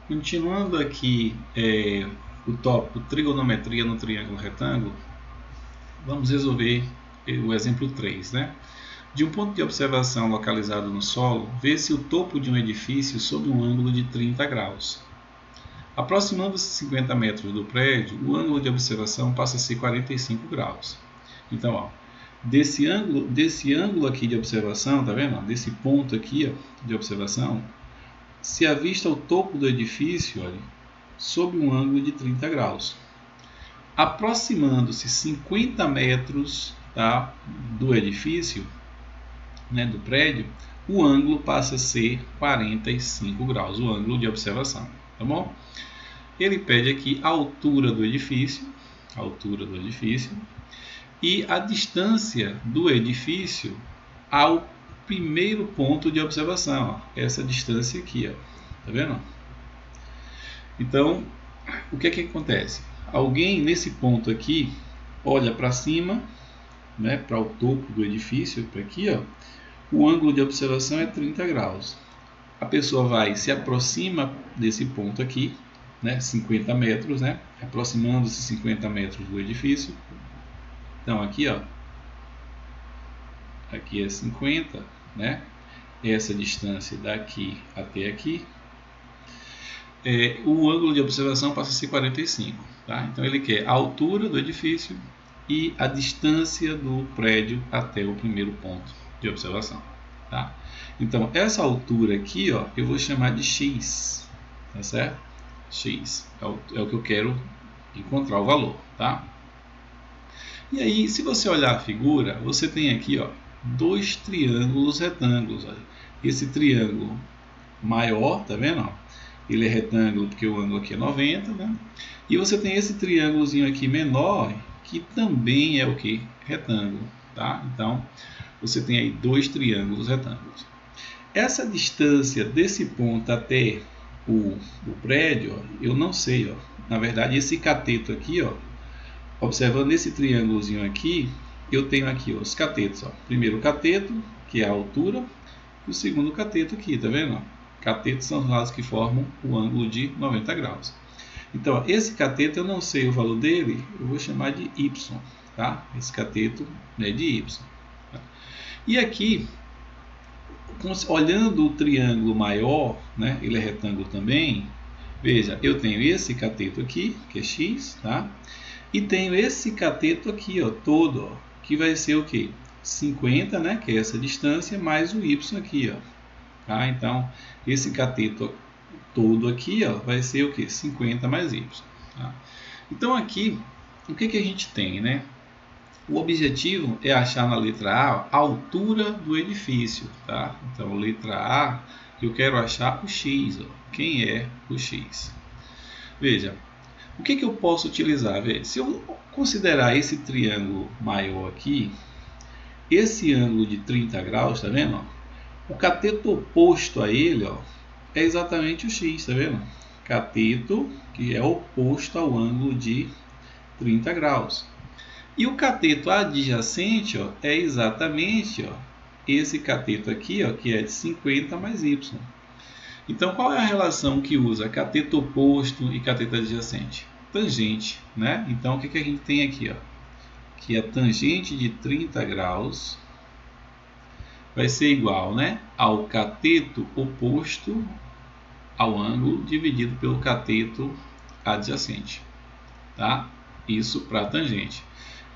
Continuando aqui o tópico trigonometria no triângulo retângulo, vamos resolver o exemplo 3, né? De um ponto de observação localizado no solo, vê-se o topo de um edifício sob um ângulo de 30 graus. Aproximando-se 50 metros do prédio, o ângulo de observação passa a ser 45 graus. Então, ó, desse ângulo aqui de observação, tá vendo? Desse ponto aqui ó, de observação, se avista o topo do edifício, olha, sob um ângulo de 30 graus. Aproximando-se 50 metros tá, do edifício, né, do prédio, o ângulo passa a ser 45 graus, o ângulo de observação, tá bom? Ele pede aqui a altura do edifício e a distância do edifício ao primeiro ponto de observação, ó, essa distância aqui, ó, tá vendo? Então, o que é que acontece? Alguém nesse ponto aqui olha para cima, né, para o topo do edifício, para aqui, ó, o ângulo de observação é 30 graus. A pessoa se aproxima desse ponto aqui, né, 50 metros, né, aproximando-se 50 metros do edifício. Então aqui, ó, aqui é 50, né, essa distância daqui até aqui. O ângulo de observação passa a ser 45. Tá? Então ele quer a altura do edifício e a distância do prédio até o primeiro ponto de observação. Tá? Então essa altura aqui, ó, eu vou chamar de x, tá certo? X é o que eu quero encontrar o valor. Tá? E aí, se você olhar a figura, você tem aqui ó, dois triângulos retângulos. Olha. Esse triângulo maior, tá vendo? Ó? Ele é retângulo porque o ângulo aqui é 90, né? E você tem esse triângulozinho aqui menor, que também é o que? Retângulo, tá? Então, você tem aí dois triângulos retângulos. Essa distância desse ponto até o prédio, ó, eu não sei, ó. Na verdade, esse cateto aqui, ó, observando esse triângulozinho aqui, eu tenho aqui ó, os catetos, ó. Primeiro cateto, que é a altura, e o segundo cateto aqui, tá vendo? Catetos são os lados que formam o ângulo de 90 graus. Então, esse cateto eu não sei o valor dele, eu vou chamar de y, tá? Esse cateto é de y. Tá? E aqui, olhando o triângulo maior, né? Ele é retângulo também. Veja, eu tenho esse cateto aqui, que é x, tá? E tenho esse cateto aqui, ó, todo, ó, que vai ser o quê? 50, né? Que é essa distância, mais o y aqui, ó. Tá? Então, esse cateto todo aqui ó, vai ser o que? 50 mais y. Tá? Então, aqui, o que a gente tem? Né? O objetivo é achar na letra A a altura do edifício. Tá? Então, letra A, eu quero achar o x. Ó. Quem é o x? Veja, o que eu posso utilizar? Veja, se eu considerar esse triângulo maior aqui, esse ângulo de 30 graus, tá vendo? O cateto oposto a ele ó, é exatamente o x, tá vendo? Cateto que é oposto ao ângulo de 30 graus. E o cateto adjacente ó, é exatamente ó, esse cateto aqui, ó, que é de 50 mais y. Então, qual é a relação que usa cateto oposto e cateto adjacente? Tangente, né? Então, o que a gente tem aqui? Ó? Que a tangente de 30 graus vai ser igual, né, ao cateto oposto ao ângulo dividido pelo cateto adjacente, tá? Isso para a tangente.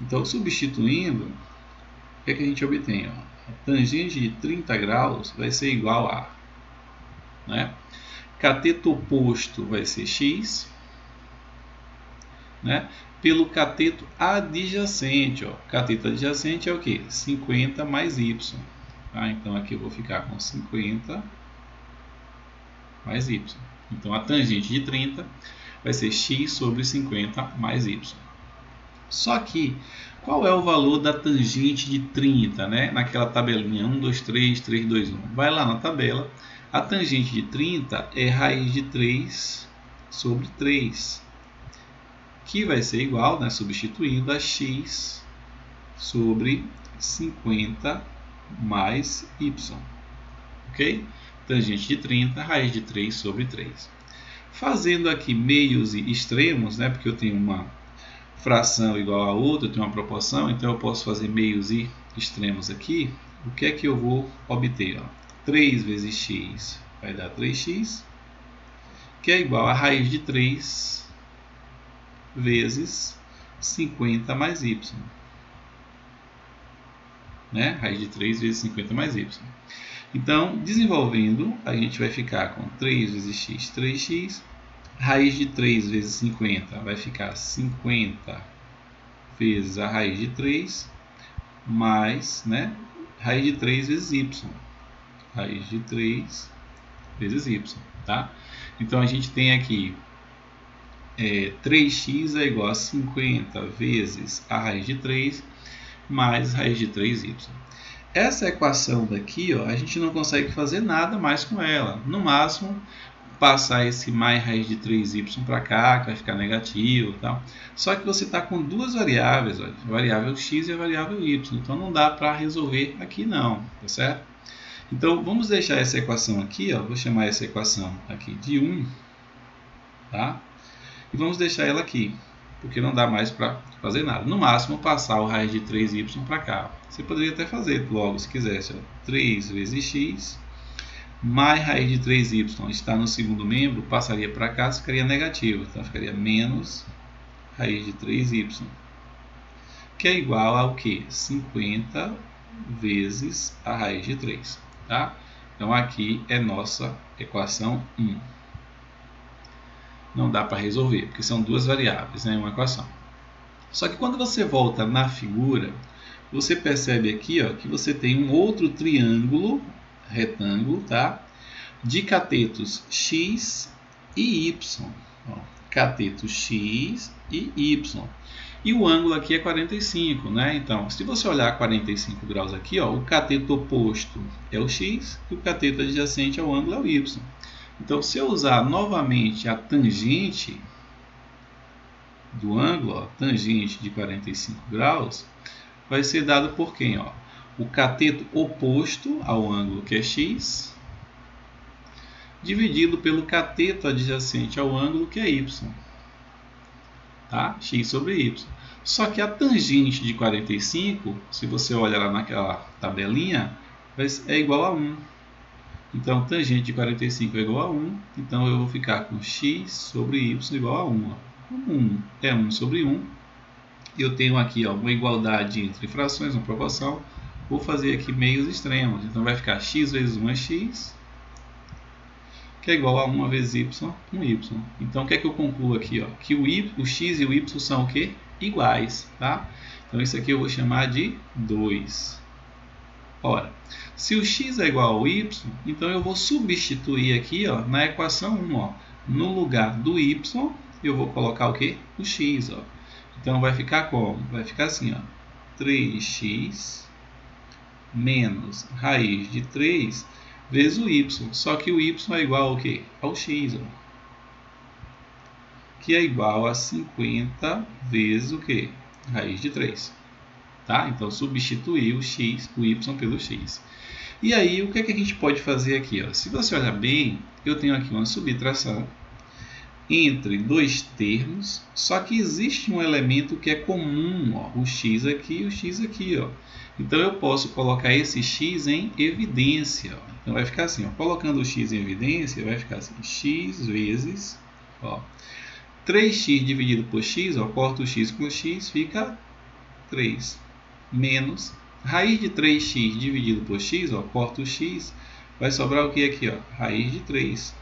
Então, substituindo, o que a gente obtém? Ó? A tangente de 30 graus vai ser igual a, né? Cateto oposto vai ser x, né? Pelo cateto adjacente, ó. Cateto adjacente é o que? 50 mais y. Tá? Então aqui eu vou ficar com 50 mais y. Então a tangente de 30 vai ser x sobre 50 mais y. Só que, qual é o valor da tangente de 30? Né? Naquela tabelinha 1, 2, 3, 3, 2, 1. Vai lá na tabela. A tangente de 30 é raiz de 3 sobre 3. Que vai ser igual, né, substituindo, a x sobre 50 mais y. Ok? Tangente de 30, raiz de 3 sobre 3. Fazendo aqui meios e extremos, né, porque eu tenho uma fração igual a outra, eu tenho uma proporção, então eu posso fazer meios e extremos aqui. O que é que eu vou obter? Ó? 3 vezes x vai dar 3x, que é igual a raiz de 3 vezes 50 mais y. Né? Raiz de 3 vezes 50 mais y. Então, desenvolvendo, a gente vai ficar com 3 vezes x, 3x. Raiz de 3 vezes 50 vai ficar 50 vezes a raiz de 3, mais, né, raiz de 3 vezes y. Raiz de 3 vezes y. Tá? Então, a gente tem aqui 3x é igual a 50 vezes a raiz de 3 mais raiz de 3y. Essa equação daqui, ó, a gente não consegue fazer nada mais com ela. No máximo, passar esse mais raiz de 3y para cá, que vai ficar negativo. Tal. Só que você está com duas variáveis, ó, a variável x e a variável y. Então, não dá para resolver aqui não, tá certo? Então, vamos deixar essa equação aqui, ó, vou chamar essa equação aqui de 1, tá? E vamos deixar ela aqui, porque não dá mais para fazer nada. No máximo, passar o raiz de 3y para cá. Você poderia até fazer logo, se quisesse. Ó. 3 vezes x mais raiz de 3y está no segundo membro, passaria para cá, ficaria negativo. Então, ficaria menos raiz de 3y, que é igual ao quê? 50 vezes a raiz de 3. Tá? Então, aqui é nossa equação 1. Não dá para resolver, porque são duas variáveis, né, uma equação. Só que quando você volta na figura, você percebe aqui, ó, que você tem um outro triângulo, retângulo, tá? De catetos x e y. Ó, cateto x e y. E o ângulo aqui é 45, né? Então, se você olhar 45 graus aqui, ó, o cateto oposto é o x e o cateto adjacente ao ângulo é o y. Então, se eu usar novamente a tangente do ângulo, ó, tangente de 45 graus, vai ser dado por quem? Ó? O cateto oposto ao ângulo, que é x, dividido pelo cateto adjacente ao ângulo, que é y. Tá? X sobre y. Só que a tangente de 45, se você olhar lá naquela tabelinha, é igual a 1. Então, tangente de 45 é igual a 1. Então, eu vou ficar com x sobre y igual a 1. Como 1 é 1 sobre 1, eu tenho aqui ó, uma igualdade entre frações, uma proporção. Vou fazer aqui meios extremos. Então, vai ficar x vezes 1 é x, que é igual a 1 vezes y, 1y. Então, o que é que eu concluo aqui? Ó? Que o x e o y são o quê? Iguais. Tá? Então, isso aqui eu vou chamar de 2. Ora, se o x é igual ao y, então eu vou substituir aqui ó, na equação 1. Ó. No lugar do y, eu vou colocar o quê? O x. Ó. Então, vai ficar como? Vai ficar assim, ó, 3x menos raiz de 3 vezes o y. Só que o y é igual ao quê? Ao x. Ó. Que é igual a 50 vezes o quê? Raiz de 3. Tá? Então, substituir o x, o y pelo x. E aí, o que é que a gente pode fazer aqui? Ó? Se você olhar bem, eu tenho aqui uma subtração entre dois termos, só que existe um elemento que é comum, ó, o x aqui e o x aqui. Ó. Então, eu posso colocar esse x em evidência. Ó. Então, vai ficar assim, ó, colocando o x em evidência, vai ficar assim, x vezes, ó, 3x dividido por x, ó, corta o x com o x, fica 3. Menos raiz de 3x dividido por x, ó, corta o x, vai sobrar o que aqui? Ó? Raiz de 3,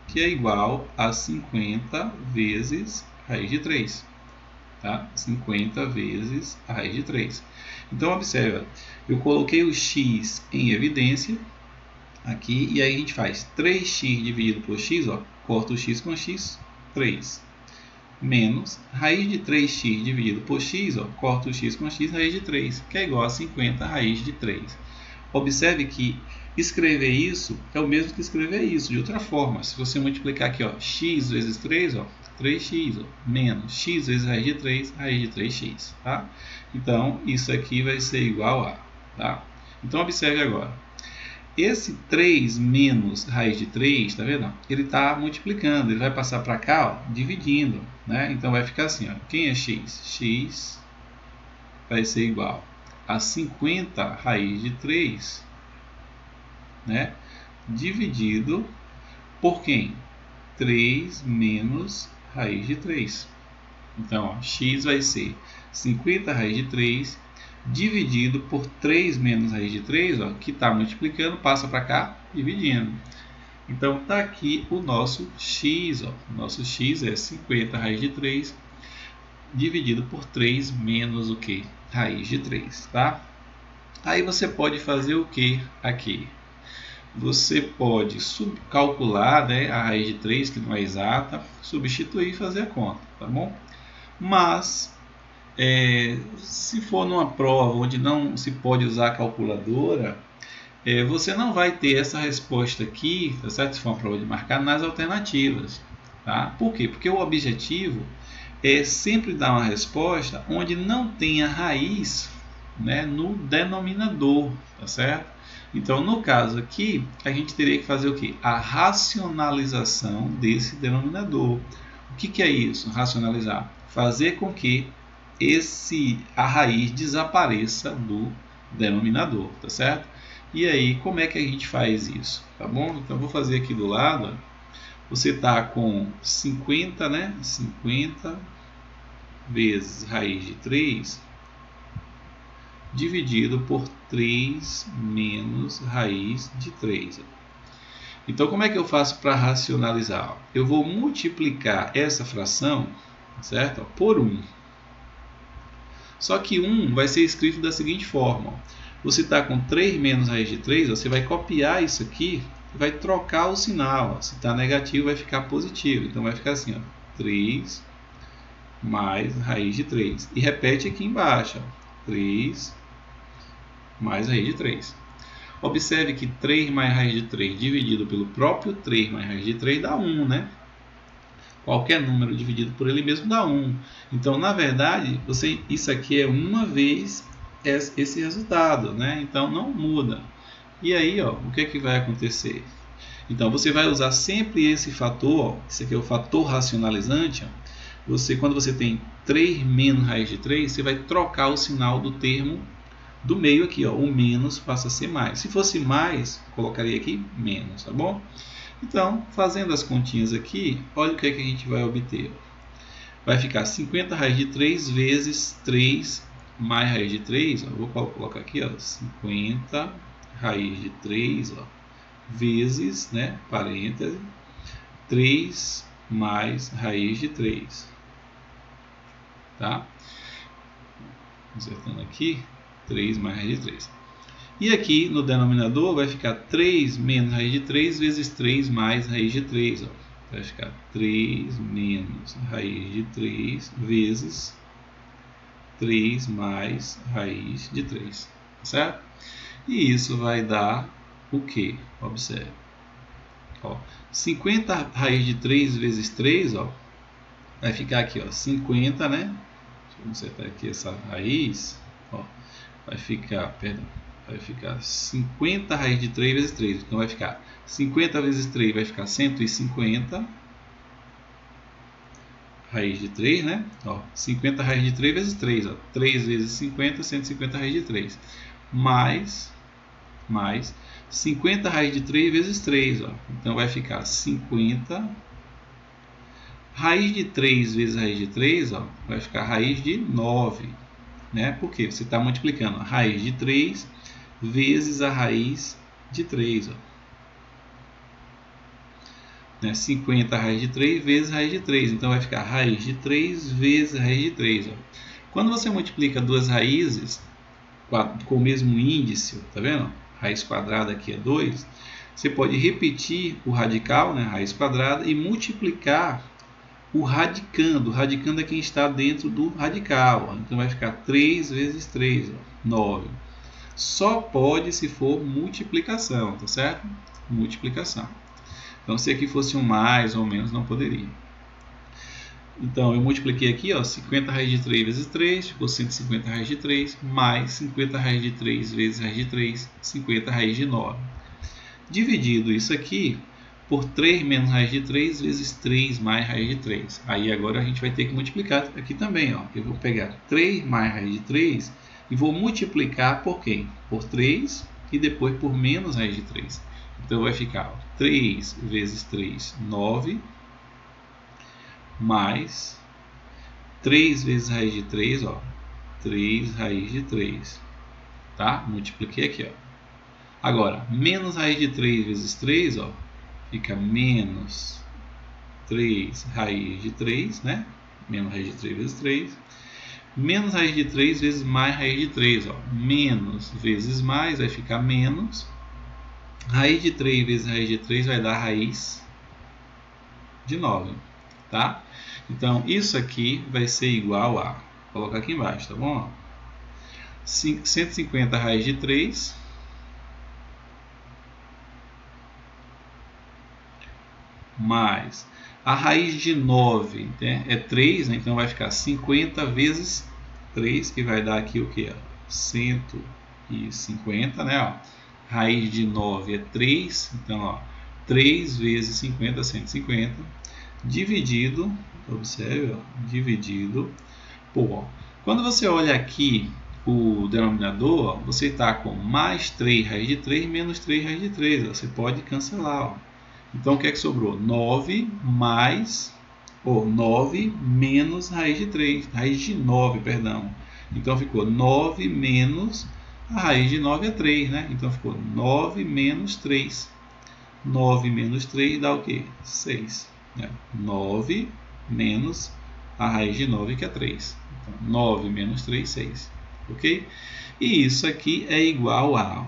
que é igual a 50 vezes raiz de 3. Tá? 50 vezes a raiz de 3. Então, observa, eu coloquei o x em evidência aqui, e aí a gente faz 3x dividido por x, ó, corta o x com x, 3. Menos raiz de 3x dividido por x, ó, corta o x com x, raiz de 3, que é igual a 50 raiz de 3. Observe que escrever isso é o mesmo que escrever isso, de outra forma. Se você multiplicar aqui, ó, x vezes 3, ó, 3x, ó, menos x vezes raiz de 3x. Tá? Então, isso aqui vai ser igual a. Tá? Então, observe agora. esse 3 menos raiz de 3, tá vendo? Ele está multiplicando, ele vai passar para cá, ó, dividindo, né? Então vai ficar assim, ó. Quem é x? X vai ser igual a 50 raiz de 3, né? Dividido por quem? 3 menos raiz de 3. Então, ó, x vai ser 50 raiz de 3 dividido por 3 menos raiz de 3, ó, que está multiplicando, passa para cá, dividindo. Então, está aqui o nosso x. Ó. O nosso x é 50 raiz de 3 dividido por 3 menos o que? Raiz de 3. Tá? Aí você pode fazer o que aqui? Você pode calcular, né, a raiz de 3, que não é exata, substituir e fazer a conta. Tá bom? Mas, se for numa prova onde não se pode usar a calculadora, você não vai ter essa resposta aqui, tá certo? Se for uma prova de marcar, nas alternativas. Tá? Por quê? Porque o objetivo é sempre dar uma resposta onde não tenha raiz, né, no denominador, tá certo? Então, no caso aqui, a gente teria que fazer o quê? A racionalização desse denominador. O que é isso? Racionalizar. Fazer com que a raiz desapareça do denominador, tá certo? E aí, como é que a gente faz isso? Tá bom? Então, vou fazer aqui do lado. Ó. Você está com 50, né? 50 vezes raiz de 3 dividido por 3 menos raiz de 3. Então, como é que eu faço para racionalizar? Eu vou multiplicar essa fração, certo? Por 1. Só que 1 vai ser escrito da seguinte forma. Você está com 3 menos raiz de 3, você vai copiar isso aqui e vai trocar o sinal. Se está negativo, vai ficar positivo. Então, vai ficar assim, ó, 3 mais raiz de 3. E repete aqui embaixo, ó, 3 mais raiz de 3. Observe que 3 mais raiz de 3 dividido pelo próprio 3 mais raiz de 3 dá 1, né? Qualquer número dividido por ele mesmo dá 1. Então, na verdade, isso aqui é uma vez esse resultado, né? Então, não muda. E aí, ó, o que é que vai acontecer? Então, você vai usar sempre esse fator, ó, esse aqui é o fator racionalizante. Ó. Quando você tem 3 menos raiz de 3, você vai trocar o sinal do termo do meio aqui, ó, o menos passa a ser mais. Se fosse mais, colocaria aqui menos, tá bom? Então, fazendo as continhas aqui, olha o que é que a gente vai obter. Vai ficar 50 raiz de 3 vezes 3 mais raiz de 3. Ó, vou colocar aqui, ó, 50 raiz de 3, ó, vezes, né, parêntese, 3 mais raiz de 3. Tá? Insertando aqui. 3 mais raiz de 3. E aqui no denominador vai ficar 3 menos raiz de 3 vezes 3 mais raiz de 3. Ó. Vai ficar 3 menos raiz de 3 vezes 3 mais raiz de 3. Certo? E isso vai dar o que? Observe. Ó, 50 raiz de 3 vezes 3, ó, vai ficar aqui, ó, 50, né? Deixa eu consertar aqui essa raiz. Ó. Vai ficar 50 raiz de 3 vezes 3. Então, vai ficar 50 vezes 3 vai ficar 150 raiz de 3, né? Ó, 50 raiz de 3 vezes 3. Ó, 3 vezes 50, 150 raiz de 3. Mais 50 raiz de 3 vezes 3. Ó. Então, vai ficar 50 raiz de 3 vezes raiz de 3. Ó, vai ficar raiz de 9. Né? Porque você está multiplicando a raiz de 3 vezes a raiz de 3. Ó. Né? 50 raiz de 3 vezes raiz de 3. Então, vai ficar raiz de 3 vezes raiz de 3. Ó. Quando você multiplica duas raízes com o mesmo índice, tá vendo? Raiz quadrada aqui é 2. Você pode repetir o radical, né? Raiz quadrada, e multiplicar o radicando. O radicando é quem está dentro do radical. Ó. Então, vai ficar 3 vezes 3, ó, 9. Só pode se for multiplicação, tá certo? Multiplicação. Então, se aqui fosse um mais ou menos, não poderia. Então, eu multipliquei aqui, ó, 50 raiz de 3 vezes 3, ficou 150 raiz de 3, mais 50 raiz de 3 vezes raiz de 3, 50 raiz de 9. dividido isso aqui por 3 menos raiz de 3 vezes 3 mais raiz de 3. Aí agora a gente vai ter que multiplicar aqui também. Ó. Eu vou pegar 3 mais raiz de 3 e vou multiplicar por quem? Por 3 e depois por menos raiz de 3. Então vai ficar ó, 3 vezes 3, 9, mais 3 vezes raiz de 3, ó, 3 raiz de 3. Tá? Multipliquei aqui. Ó. Agora, menos raiz de 3 vezes 3, ó, fica menos 3 raiz de 3, né? Menos raiz de 3 vezes 3. Menos raiz de 3 vezes mais raiz de 3. Ó. Menos vezes mais vai ficar menos. Raiz de 3 vezes raiz de 3 vai dar raiz de 9. Tá? Então, isso aqui vai ser igual a... Vou colocar aqui embaixo, tá bom? 150 raiz de 3... mais a raiz de 9, né, é 3, né, então vai ficar 50 vezes 3, que vai dar aqui o que? 150, né? Ó. Raiz de 9 é 3, então ó, 3 vezes 50, 150, dividido, observe, ó, dividido por, ó, quando você olha aqui o denominador, ó, você está com mais 3 raiz de 3 menos 3 raiz de 3, ó, você pode cancelar, ó. Então, o que é que sobrou? 9 mais, 9 menos raiz de 3, raiz de 9, perdão. Então, ficou 9 menos, a raiz de 9 é 3, né? Então, ficou 9 menos 3. 9 menos 3 dá o quê? 6. Né? 9 menos a raiz de 9, que é 3. Então, 9 menos 3, 6. Ok? E isso aqui é igual a...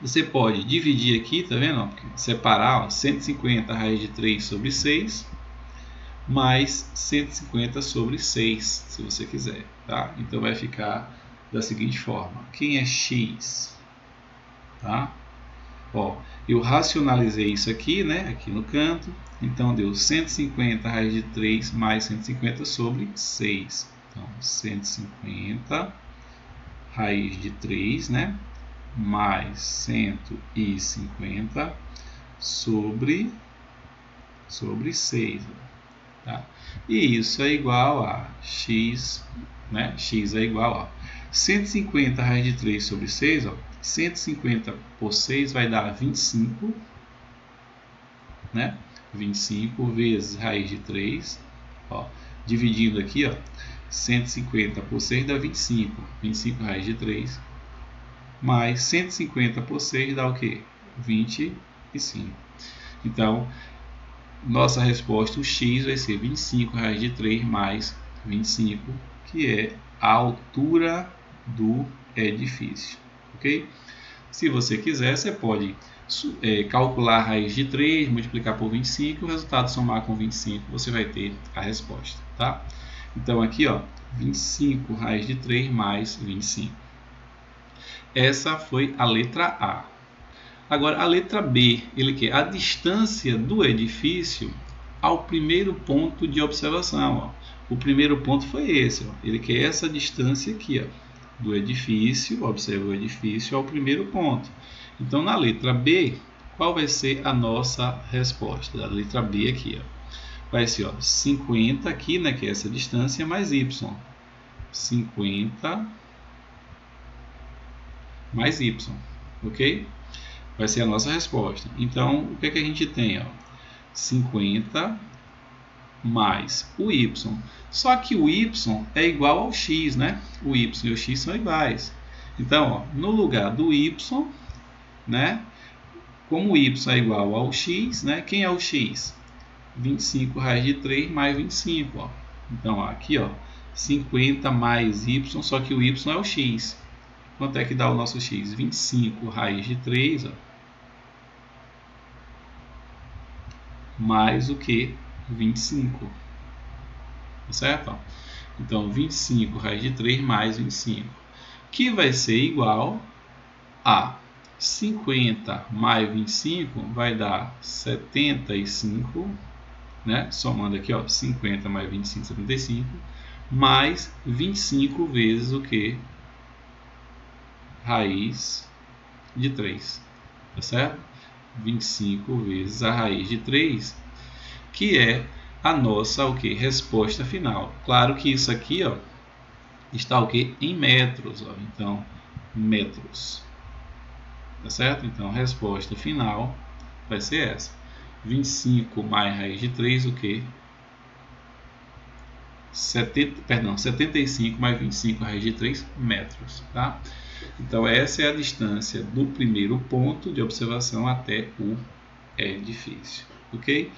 Você pode dividir aqui, tá vendo? Separar, ó, 150 raiz de 3 sobre 6, mais 150 sobre 6, se você quiser. Tá? Então vai ficar da seguinte forma. Quem é x? Tá? Ó, eu racionalizei isso aqui, né? Aqui no canto. Então deu 150 raiz de 3 mais 150 sobre 6. Então 150 raiz de 3, né? Mais 150 sobre 6. Tá? E isso é igual a x, né? X é igual a 150 raiz de 3 sobre 6. Ó. 150 por 6 vai dar 25. Né? 25 vezes raiz de 3. Ó. Dividindo aqui, ó, 150 por 6 dá 25. 25 raiz de 3. Mais 150 por 6 dá o quê? 25. Então, nossa resposta, o x vai ser 25 raiz de 3 mais 25, que é a altura do edifício. Ok? Se você quiser, você pode calcular a raiz de 3, multiplicar por 25, o resultado somar com 25, você vai ter a resposta. Tá? Então, aqui, ó, 25 raiz de 3 mais 25. Essa foi a letra A. Agora, a letra B, ele quer a distância do edifício ao primeiro ponto de observação. Ó. O primeiro ponto foi esse. Ó. Ele quer essa distância aqui, ó, do edifício, observa o edifício, ao primeiro ponto. Então, na letra B, qual vai ser a nossa resposta? Da letra B aqui, ó. Vai ser ó, 50 aqui, né, que é essa distância, mais y. 50 mais y, ok? Vai ser a nossa resposta. Então, o que é que a gente tem? Ó? 50 mais o y. Só que o y é igual ao x, né? O y e o x são iguais. Então, ó, no lugar do y, né? Como o y é igual ao x, né? Quem é o x? 25 raiz de 3 mais 25. Ó. Então, ó, aqui, ó, 50 mais y, só que o y é o x. Quanto é que dá o nosso x? 25 raiz de 3, ó, mais o que? 25. Tá certo? Ó? Então, 25 raiz de 3 mais 25. Que vai ser igual a 50 mais 25 vai dar 75. Né? Somando aqui, ó, 50 mais 25, 75. Mais 25 vezes o que? Raiz de 3, tá certo? 25 vezes a raiz de 3, que é a nossa resposta final. Claro que isso aqui está em metros. Então, metros. Tá certo? Então, a resposta final vai ser essa. 25 mais raiz de 3, 75 mais 25 raiz de 3 metros. Tá? Então, essa é a distância do primeiro ponto de observação até o edifício. Ok?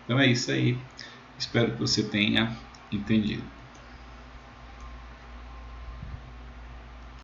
Então, é isso aí. Espero que você tenha entendido.